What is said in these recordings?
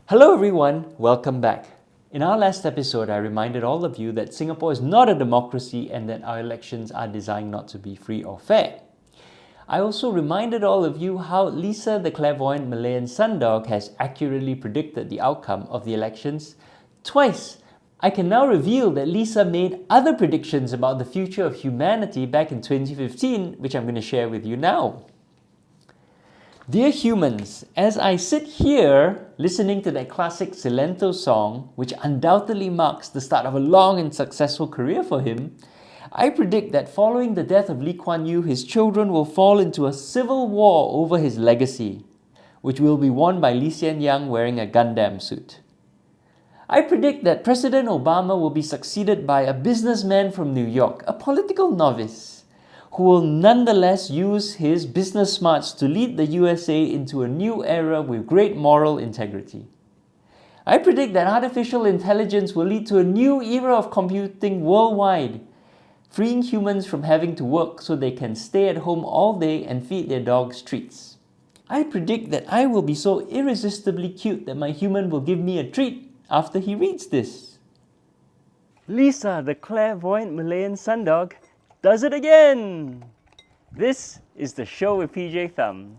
Hello everyone, welcome back. In our last episode, I reminded all of you that Singapore is not a democracy and that our elections are designed not to be free or fair. I also reminded all of you how Lisa, the Clairvoyant Malayan Sun Dog, has accurately predicted the outcome of the elections twice. I can now reveal that Lisa made other predictions about the future of humanity back in 2015, which I'm going to share with you now. Dear humans, as I sit here listening to that classic Silento song, which undoubtedly marks the start of a long and successful career for him, I predict that following the death of Lee Kuan Yew, his children will fall into a civil war over his legacy, which will be won by Lee Hsien Yang wearing a Gundam suit. I predict that President Obama will be succeeded by a businessman from New York, a political novice, who will nonetheless use his business smarts to lead the USA into a new era with great moral integrity. I predict that artificial intelligence will lead to a new era of computing worldwide, freeing humans from having to work so they can stay at home all day and feed their dogs treats. I predict that I will be so irresistibly cute that my human will give me a treat after he reads this. Lisa, the Clairvoyant Malayan Sun Dog, does it again! This is the show with PJ Thum.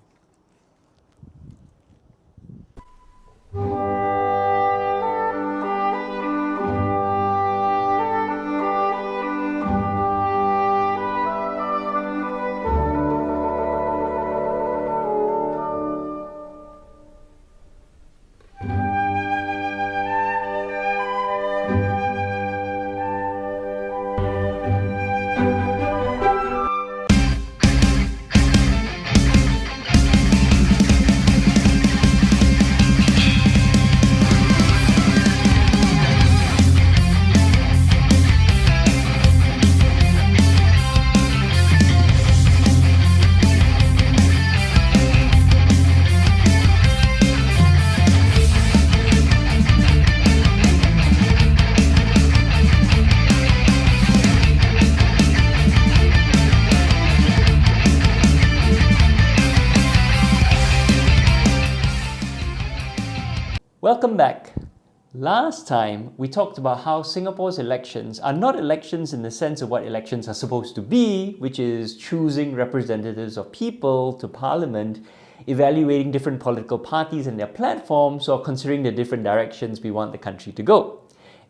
Welcome back. Last time, we talked about how Singapore's elections are not elections in the sense of what elections are supposed to be, which is choosing representatives of people to parliament, evaluating different political parties and their platforms, or considering the different directions we want the country to go.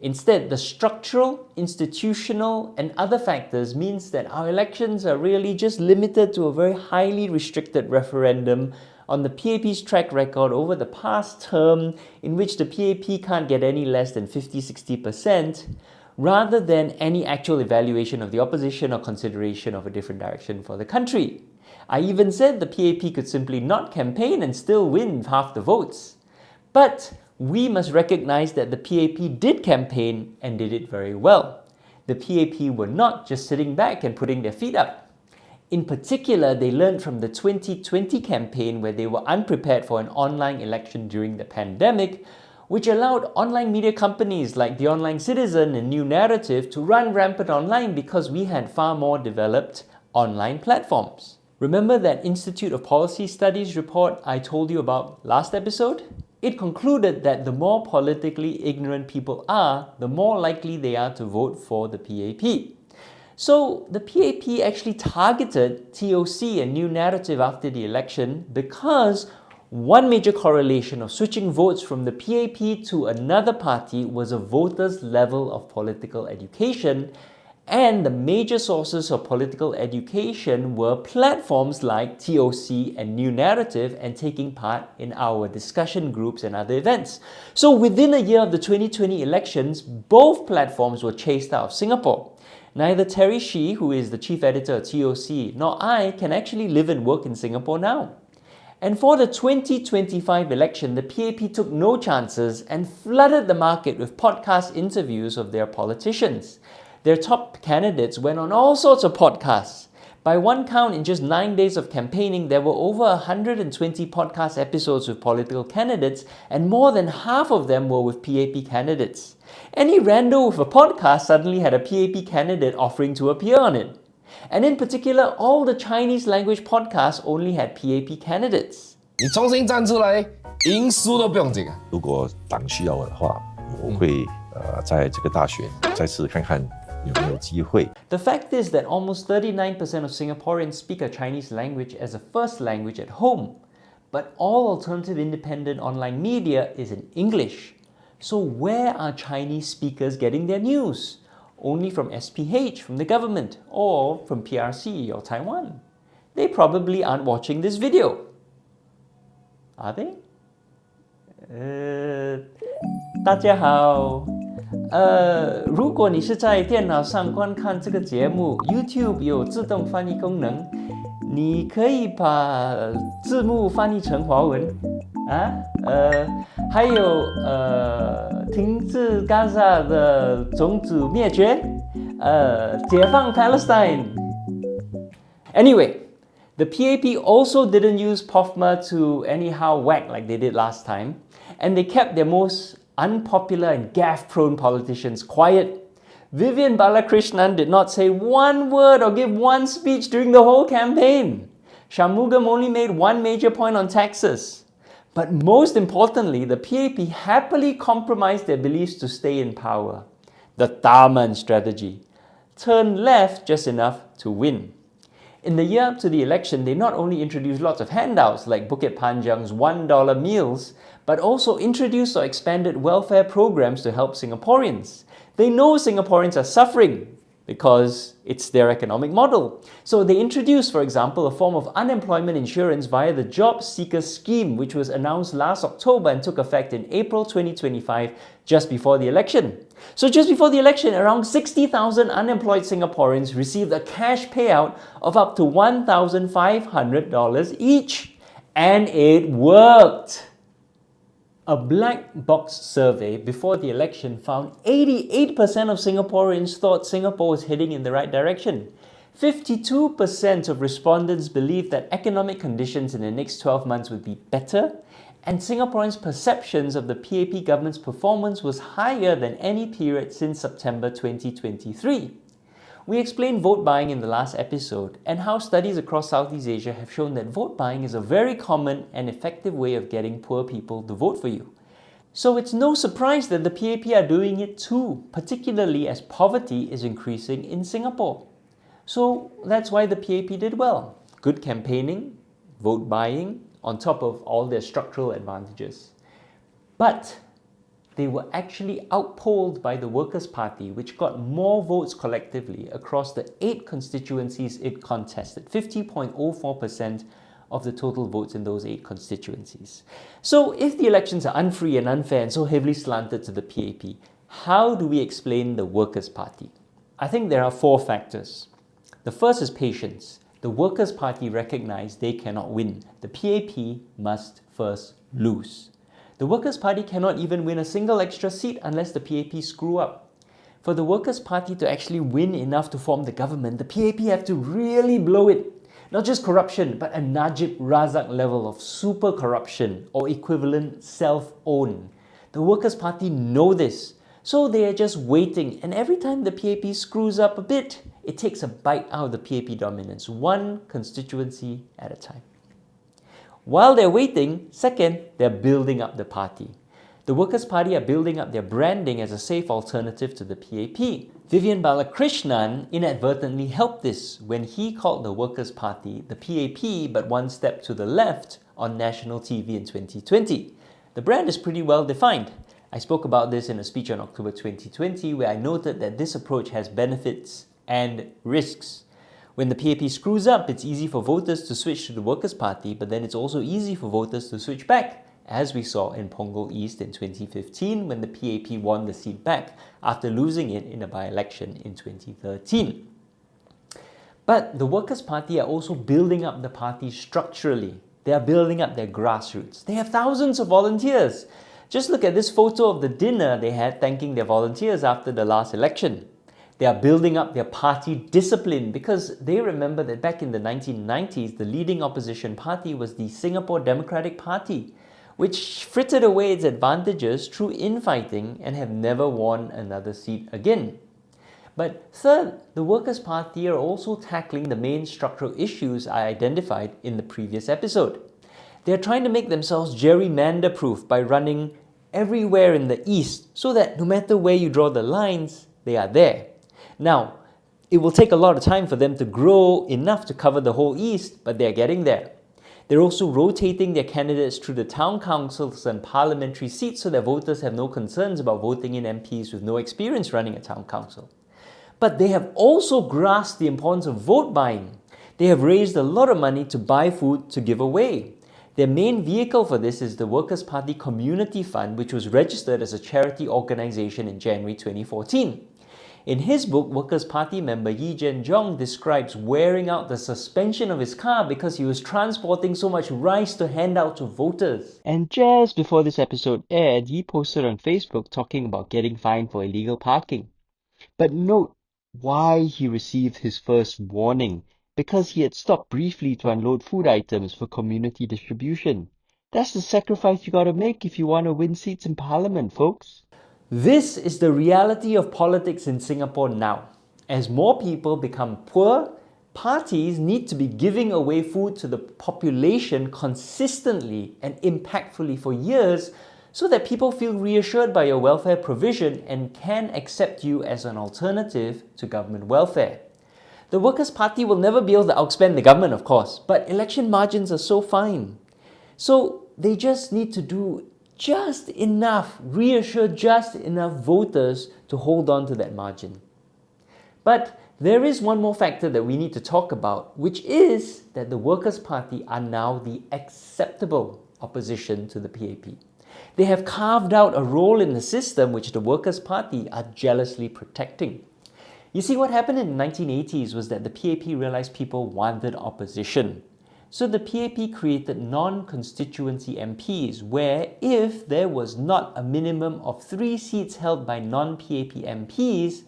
Instead, the structural, institutional, and other factors means that our elections are really just limited to a very highly restricted referendum on the PAP's track record over the past term, in which the PAP can't get any less than 50-60%, rather than any actual evaluation of the opposition or consideration of a different direction for the country. I even said the PAP could simply not campaign and still win with half the votes. But we must recognize that the PAP did campaign and did it very well. The PAP were not just sitting back and putting their feet up. In particular, they learned from the 2020 campaign where they were unprepared for an online election during the pandemic, which allowed online media companies like The Online Citizen and New Narrative to run rampant online because we had far more developed online platforms. Remember that Institute of Policy Studies report I told you about last episode? It concluded that the more politically ignorant people are, the more likely they are to vote for the PAP. So the PAP actually targeted TOC and New Narrative after the election because one major correlation of switching votes from the PAP to another party was a voter's level of political education, and the major sources of political education were platforms like TOC and New Narrative and taking part in our discussion groups and other events. So within a year of the 2020 elections, both platforms were chased out of Singapore. Neither Terry Shi, who is the chief editor of TOC, nor I can actually live and work in Singapore now. And for the 2025 election, the PAP took no chances and flooded the market with podcast interviews of their politicians. Their top candidates went on all sorts of podcasts. By one count, in just 9 days of campaigning, there were over 120 podcast episodes with political candidates, and more than half of them were with PAP candidates. Any rando with a podcast suddenly had a PAP candidate offering to appear on it. And in particular, all the Chinese language podcasts only had PAP candidates. 你重新站出来，赢输都不用紧啊。如果党需要我的话，我会在这个大学再次看看有没有机会。 The fact is that almost 39% of Singaporeans speak a Chinese language as a first language at home, but all alternative independent online media is in English. So where are Chinese speakers getting their news? Only from SPH, from the government, or from PRC or Taiwan? They probably aren't watching this video. Are they? 大家好。如果你是在电脑上观看这个节目 ，YouTube 有自动翻译功能，你可以把字幕翻译成华文啊。还有停止加沙的种族灭绝，解放 Palestine。Anyway, the PAP also didn't use POFMA to anyhow whack like they did last time, and they kept their most unpopular and gaffe-prone politicians quiet. Vivian Balakrishnan did not say one word or give one speech during the whole campaign. Shanmugam only made one major point on taxes. But most importantly, the PAP happily compromised their beliefs to stay in power. The Thum strategy. Turn left just enough to win. In the year up to the election, they not only introduced lots of handouts like Bukit Panjang's $1 meals, but also introduced or expanded welfare programs to help Singaporeans. They know Singaporeans are suffering because it's their economic model. So they introduced, for example, a form of unemployment insurance via the Job Seeker Scheme, which was announced last October and took effect in April 2025, just before the election. So just before the election, around 60,000 unemployed Singaporeans received a cash payout of up to $1,500 each. And it worked! A black box survey before the election found 88% of Singaporeans thought Singapore was heading in the right direction. 52% of respondents believed that economic conditions in the next 12 months would be better, and Singaporeans' perceptions of the PAP government's performance was higher than any period since September 2023. We explained vote buying in the last episode and how studies across Southeast Asia have shown that vote buying is a very common and effective way of getting poor people to vote for you. So it's no surprise that the PAP are doing it too, particularly as poverty is increasing in Singapore. So that's why the PAP did well. Good campaigning, vote buying, on top of all their structural advantages. But they were actually outpolled by the Workers' Party, which got more votes collectively across the 8 constituencies it contested, 50.04% of the total votes in those 8 constituencies. So if the elections are unfree and unfair and so heavily slanted to the PAP, how do we explain the Workers' Party? I think there are 4 factors. The first is patience. The Workers' Party recognized they cannot win. The PAP must first lose. The Workers' Party cannot even win a single extra seat unless the PAP screw up. For the Workers' Party to actually win enough to form the government, the PAP have to really blow it. Not just corruption, but a Najib Razak level of super corruption or equivalent self-own. The Workers' Party know this, so they are just waiting, and every time the PAP screws up a bit, it takes a bite out of the PAP dominance, one constituency at a time. While they're waiting, second, they're building up the party. The Workers' Party are building up their branding as a safe alternative to the PAP. Vivian Balakrishnan inadvertently helped this when he called the Workers' Party the PAP but one step to the left on national TV in 2020. The brand is pretty well defined. I spoke about this in a speech on October 2020 where I noted that this approach has benefits and risks. When the PAP screws up, it's easy for voters to switch to the Workers' Party, but then it's also easy for voters to switch back, as we saw in Punggol East in 2015 when the PAP won the seat back after losing it in a by-election in 2013. But the Workers' Party are also building up the party structurally. They are building up their grassroots. They have thousands of volunteers. Just look at this photo of the dinner they had thanking their volunteers after the last election. They are building up their party discipline because they remember that back in the 1990s, the leading opposition party was the Singapore Democratic Party, which frittered away its advantages through infighting and have never won another seat again. But third, the Workers' Party are also tackling the main structural issues I identified in the previous episode. They're trying to make themselves gerrymander-proof by running everywhere in the east so that no matter where you draw the lines, they are there. Now, it will take a lot of time for them to grow enough to cover the whole east, but they're getting there. They're also rotating their candidates through the town councils and parliamentary seats so that voters have no concerns about voting in MPs with no experience running a town council. But they have also grasped the importance of vote buying. They have raised a lot of money to buy food to give away. Their main vehicle for this is the Workers' Party Community Fund, which was registered as a charity organisation in January 2014. In his book, Workers' Party member Yee Jian Jong describes wearing out the suspension of his car because he was transporting so much rice to hand out to voters. And just before this episode aired, he posted on Facebook talking about getting fined for illegal parking. But note why he received his first warning. Because he had stopped briefly to unload food items for community distribution. That's the sacrifice you gotta make if you want to win seats in Parliament, folks. This is the reality of politics in Singapore now. As more people become poor, parties need to be giving away food to the population consistently and impactfully for years so that people feel reassured by your welfare provision and can accept you as an alternative to government welfare. The Workers' Party will never be able to outspend the government, of course, but election margins are so fine. So they just need to do just enough, reassure just enough voters to hold on to that margin. But there is one more factor that we need to talk about, which is that the Workers' Party are now the acceptable opposition to the PAP. They have carved out a role in the system which the Workers' Party are jealously protecting. You see, what happened in the 1980s was that the PAP realized people wanted opposition. So the PAP created non-constituency MPs where if there was not a minimum of 3 seats held by non-PAP MPs,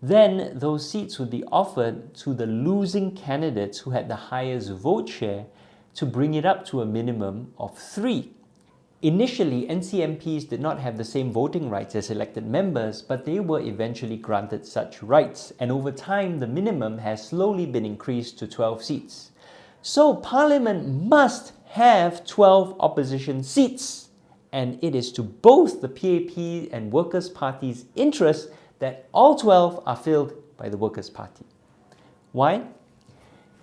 then those seats would be offered to the losing candidates who had the highest vote share to bring it up to a minimum of 3. Initially, NCMPs did not have the same voting rights as elected members, but they were eventually granted such rights, and over time the minimum has slowly been increased to 12 seats. So Parliament must have 12 opposition seats, and it is to both the PAP and Workers' Party's interest that all 12 are filled by the Workers' Party. Why?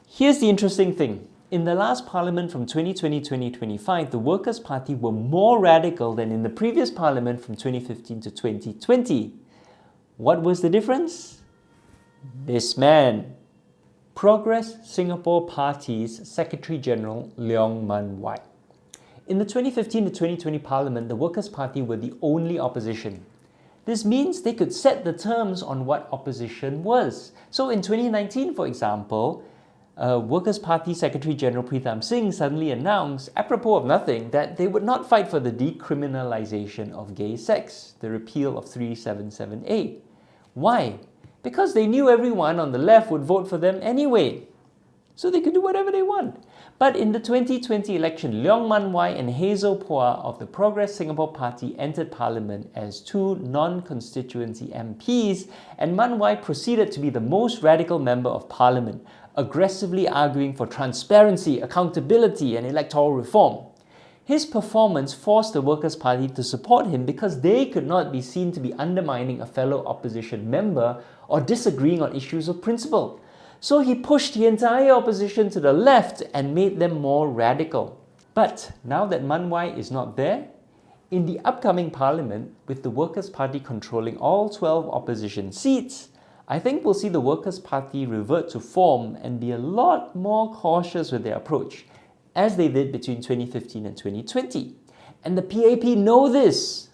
Here's the interesting thing. In the last Parliament from 2020-2025, the Workers' Party were more radical than in the previous Parliament from 2015 to 2020. What was the difference? This man. Progress Singapore Party's Secretary-General Leong Man Wai. In the 2015 to 2020 Parliament, the Workers' Party were the only opposition. This means they could set the terms on what opposition was. So in 2019, for example, Workers' Party Secretary-General Thum Singh suddenly announced, apropos of nothing, that they would not fight for the decriminalization of gay sex, the repeal of 377A. Why? Because they knew everyone on the left would vote for them anyway. So they could do whatever they want. But in the 2020 election, Leong Man Wai and Hazel Phua of the Progress Singapore Party entered Parliament as 2 non-constituency MPs, and Man Wai proceeded to be the most radical member of Parliament, aggressively arguing for transparency, accountability and electoral reform. His performance forced the Workers' Party to support him because they could not be seen to be undermining a fellow opposition member or disagreeing on issues of principle. So he pushed the entire opposition to the left and made them more radical. But now that Man Wai is not there, in the upcoming Parliament, with the Workers' Party controlling all 12 opposition seats, I think we'll see the Workers' Party revert to form and be a lot more cautious with their approach, as they did between 2015 and 2020. And the PAP know this,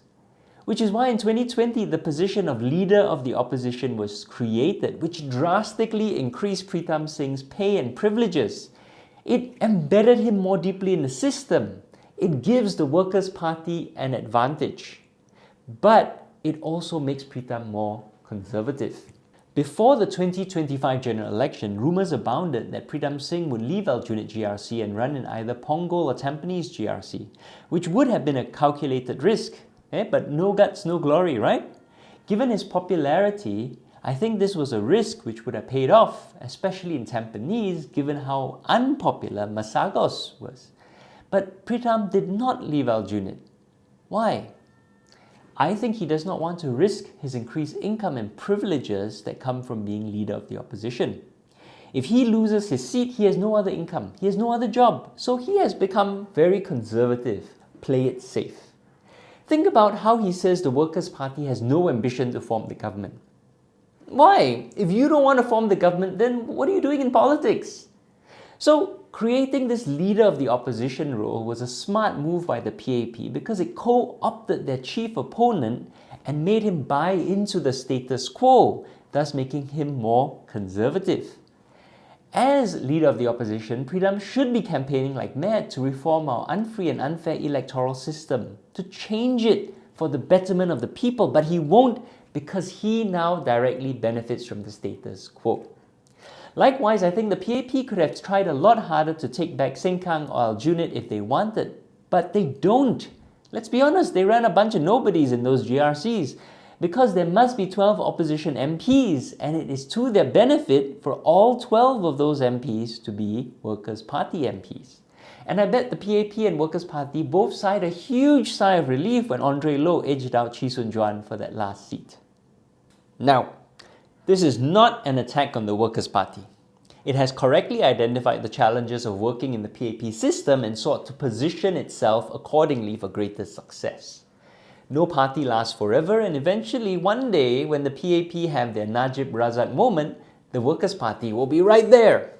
which is why in 2020 the position of leader of the opposition was created, which drastically increased Thum Singh's pay and privileges. It embedded him more deeply in the system. It gives the Workers' Party an advantage. But it also makes Thum more conservative. Before the 2025 general election, rumours abounded that Thum Singh would leave Aljunied GRC and run in either Punggol or Tampines GRC, which would have been a calculated risk. But no guts, no glory, right? Given his popularity, I think this was a risk which would have paid off, especially in Tampines, given how unpopular Masagos was. But Pritham did not leave Aljunied. Why? I think he does not want to risk his increased income and privileges that come from being leader of the opposition. If he loses his seat, he has no other income, he has no other job, so he has become very conservative. Play it safe. Think about how he says the Workers' Party has no ambition to form the government. Why? If you don't want to form the government, then what are you doing in politics? So, creating this leader of the opposition role was a smart move by the PAP because it co-opted their chief opponent and made him buy into the status quo, thus making him more conservative. As leader of the opposition, Pritham should be campaigning like mad to reform our unfree and unfair electoral system, to change it for the betterment of the people, but he won't because he now directly benefits from the status quo. Likewise, I think the PAP could have tried a lot harder to take back Sengkang or Aljunied if they wanted, but they don't. Let's be honest, they ran a bunch of nobodies in those GRCs because there must be 12 opposition MPs, and it is to their benefit for all 12 of those MPs to be Workers' Party MPs. And I bet the PAP and Workers' Party both sighed a huge sigh of relief when Andre Loh edged out Chee Soon Juan for that last seat. Now, this is not an attack on the Workers' Party. It has correctly identified the challenges of working in the PAP system and sought to position itself accordingly for greater success. No party lasts forever, and eventually one day when the PAP have their Najib Razak moment, the Workers' Party will be right there.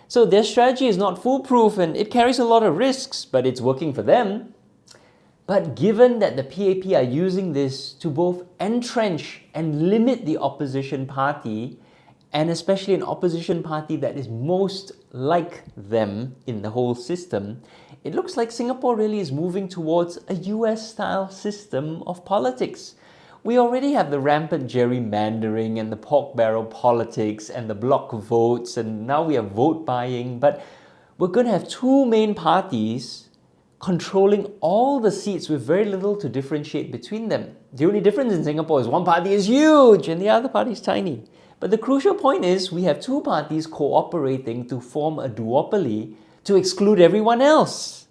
So their strategy is not foolproof and it carries a lot of risks, but it's working for them. But given that the PAP are using this to both entrench and limit the opposition party, and especially an opposition party that is most like them in the whole system, it looks like Singapore really is moving towards a US-style system of politics. We already have the rampant gerrymandering and the pork barrel politics and the block votes, and now we have vote buying, but we're going to have two main parties controlling all the seats with very little to differentiate between them. The only difference in Singapore is one party is huge and the other party is tiny. But the crucial point is we have two parties cooperating to form a duopoly to exclude everyone else.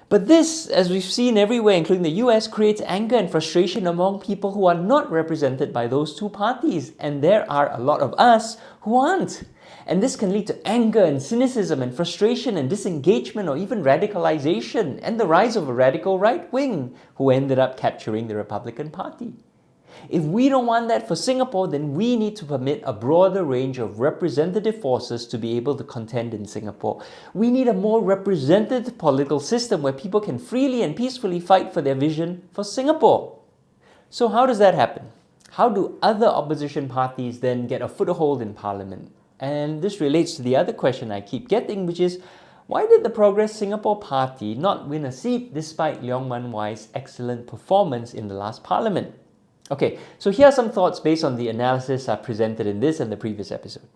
But this, as we've seen everywhere, including the US, creates anger and frustration among people who are not represented by those two parties. And there are a lot of us who aren't. And this can lead to anger and cynicism and frustration and disengagement or even radicalization and the rise of a radical right wing who ended up capturing the Republican Party. If we don't want that for Singapore, then we need to permit a broader range of representative forces to be able to contend in Singapore. We need a more representative political system where people can freely and peacefully fight for their vision for Singapore. So how does that happen? How do other opposition parties then get a foothold in Parliament? And this relates to the other question I keep getting, which is, why did the Progress Singapore Party not win a seat despite Leong Man Wai's excellent performance in the last Parliament? Okay, so here are some thoughts based on the analysis I presented in this and the previous episode.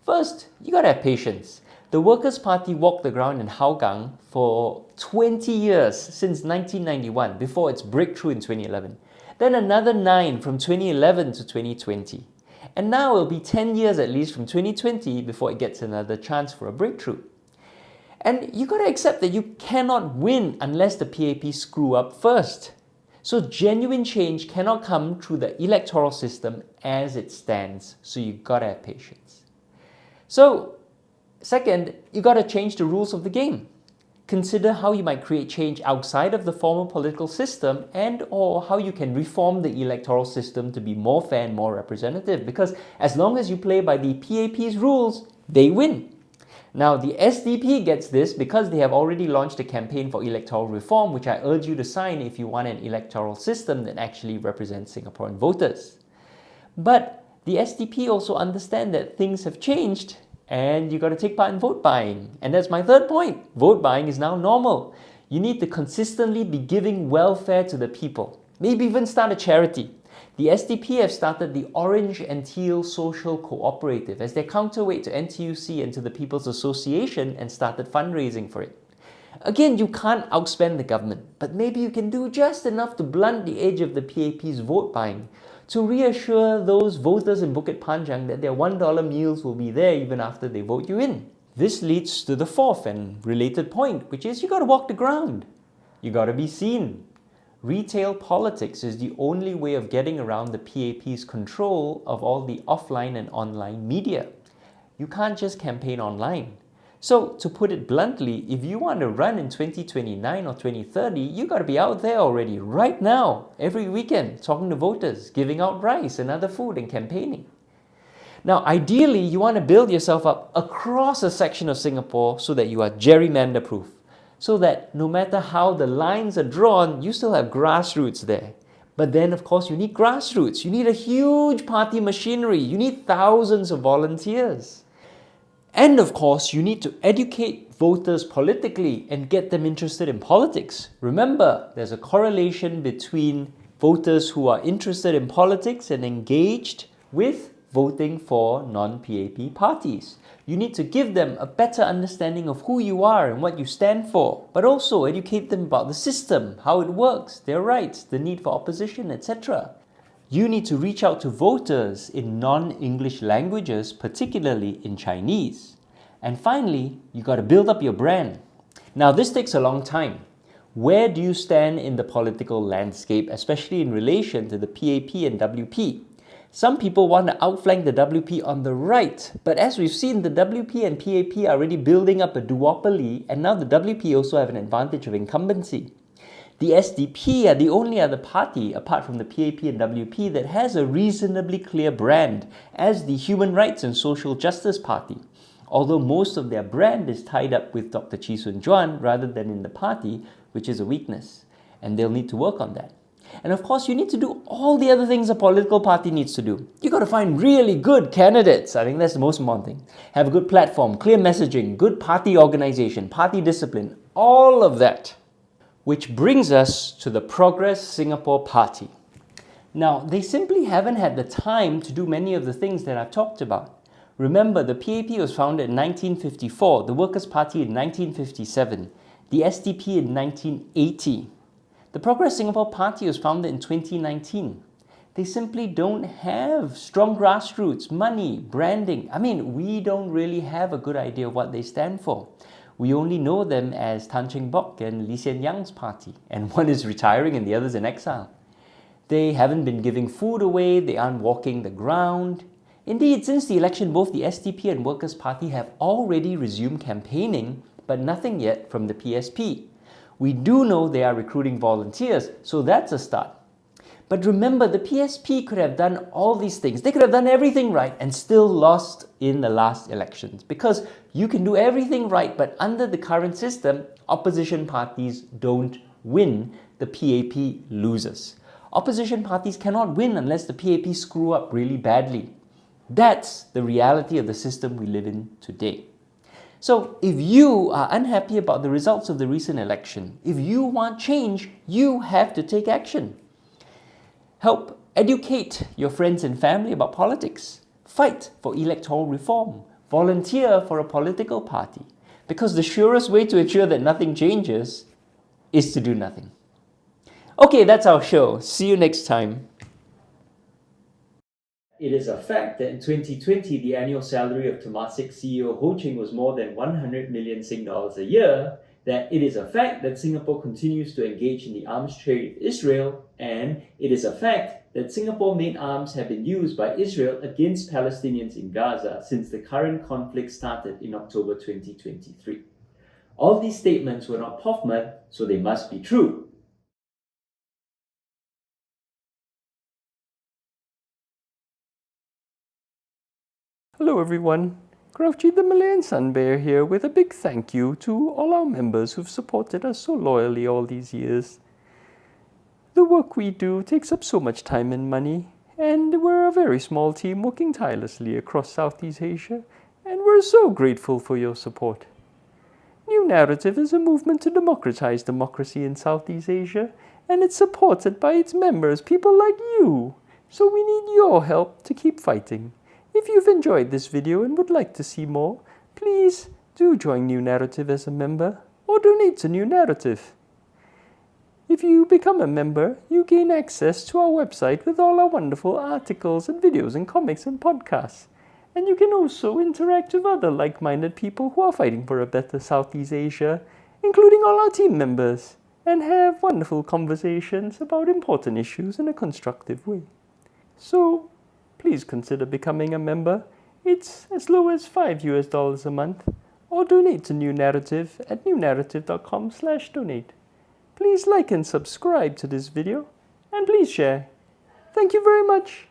First, you gotta have patience. The Workers' Party walked the ground in Hougang for 20 years since 1991 before its breakthrough in 2011. Then another 9 from 2011 to 2020. And now it'll be 10 years at least from 2020 before it gets another chance for a breakthrough. And you gotta accept that you cannot win unless the PAP screw up first. So genuine change cannot come through the electoral system as it stands. So you gotta have patience. So, second, you gotta change the rules of the game. Consider how you might create change outside of the formal political system and or how you can reform the electoral system to be more fair and more representative, because as long as you play by the PAP's rules, they win. Now, the SDP gets this because they have already launched a campaign for electoral reform, which I urge you to sign if you want an electoral system that actually represents Singaporean voters. But the SDP also understand that things have changed and you got to take part in vote buying. And that's my third point. Vote buying is now normal. You need to consistently be giving welfare to the people. Maybe even start a charity. The SDP have started the Orange and Teal Social Cooperative as their counterweight to NTUC and to the People's Association and started fundraising for it. Again, you can't outspend the government, but maybe you can do just enough to blunt the edge of the PAP's vote buying, to reassure those voters in Bukit Panjang that their $1 meals will be there even after they vote you in. This leads to the fourth and related point, which is you got to walk the ground. You got to be seen. Retail politics is the only way of getting around the PAP's control of all the offline and online media. You can't just campaign online. So, to put it bluntly, if you want to run in 2029 or 2030, you got to be out there already, right now, every weekend, talking to voters, giving out rice and other food and campaigning. Now, ideally, you want to build yourself up across a section of Singapore so that you are gerrymander-proof, so that no matter how the lines are drawn, you still have grassroots there. But then, of course, you need grassroots. You need a huge party machinery. You need thousands of volunteers. And of course, you need to educate voters politically and get them interested in politics. Remember, there's a correlation between voters who are interested in politics and engaged with voting for non-PAP parties. You need to give them a better understanding of who you are and what you stand for, but also educate them about the system, how it works, their rights, the need for opposition, etc. You need to reach out to voters in non-English languages, particularly in Chinese. And finally, you got to build up your brand. Now, this takes a long time. Where do you stand in the political landscape, especially in relation to the PAP and WP? Some people want to outflank the WP on the right, but as we've seen, the WP and PAP are already building up a duopoly, and now the WP also have an advantage of incumbency. The SDP are the only other party, apart from the PAP and WP, that has a reasonably clear brand as the Human Rights and Social Justice Party, although most of their brand is tied up with Dr. Chee Soon Juan rather than in the party, which is a weakness, and they'll need to work on that. And of course, you need to do all the other things a political party needs to do. You got to find really good candidates. I think that's the most important thing. Have a good platform, clear messaging, good party organization, party discipline, all of that. Which brings us to the Progress Singapore Party. Now, they simply haven't had the time to do many of the things that I've talked about. Remember, the PAP was founded in 1954, the Workers' Party in 1957, the SDP in 1980. The Progress Singapore Party was founded in 2019. They simply don't have strong grassroots, money, branding. I mean, we don't really have a good idea of what they stand for. We only know them as Tan Cheng Bock and Lee Hsien Yang's party, and one is retiring and the other's in exile. They haven't been giving food away, they aren't walking the ground. Indeed, since the election, both the SDP and Workers' Party have already resumed campaigning, but nothing yet from the PSP. We do know they are recruiting volunteers, so that's a start. But remember, the PSP could have done all these things. They could have done everything right and still lost in the last elections. Because you can do everything right, but under the current system, opposition parties don't win. The PAP loses. Opposition parties cannot win unless the PAP screw up really badly. That's the reality of the system we live in today. So if you are unhappy about the results of the recent election, if you want change, you have to take action. Help educate your friends and family about politics. Fight for electoral reform. Volunteer for a political party. Because the surest way to ensure that nothing changes is to do nothing. Okay, that's our show. See you next time. It is a fact that in 2020, the annual salary of Temasek CEO Ho Ching was more than 100 million Sing dollars a year, that it is a fact that Singapore continues to engage in the arms trade with Israel, and it is a fact that Singapore-made arms have been used by Israel against Palestinians in Gaza since the current conflict started in October 2023. All these statements were not Poffman, so they must be true. Hello everyone, Grouchy the Malayan Sun Bear here with a big thank you to all our members who've supported us so loyally all these years. The work we do takes up so much time and money, and we're a very small team working tirelessly across Southeast Asia, and we're so grateful for your support. New Narrative is a movement to democratize democracy in Southeast Asia, and it's supported by its members, people like you. So we need your help to keep fighting. If you've enjoyed this video and would like to see more, please do join New Narrative as a member or donate to New Narrative. If you become a member, you gain access to our website with all our wonderful articles and videos and comics and podcasts. And you can also interact with other like-minded people who are fighting for a better Southeast Asia, including all our team members, and have wonderful conversations about important issues in a constructive way. So please consider becoming a member. It's as low as $5 a month, or donate to New Narrative at newnarrative.com/donate. Please like and subscribe to this video, and please share. Thank you very much.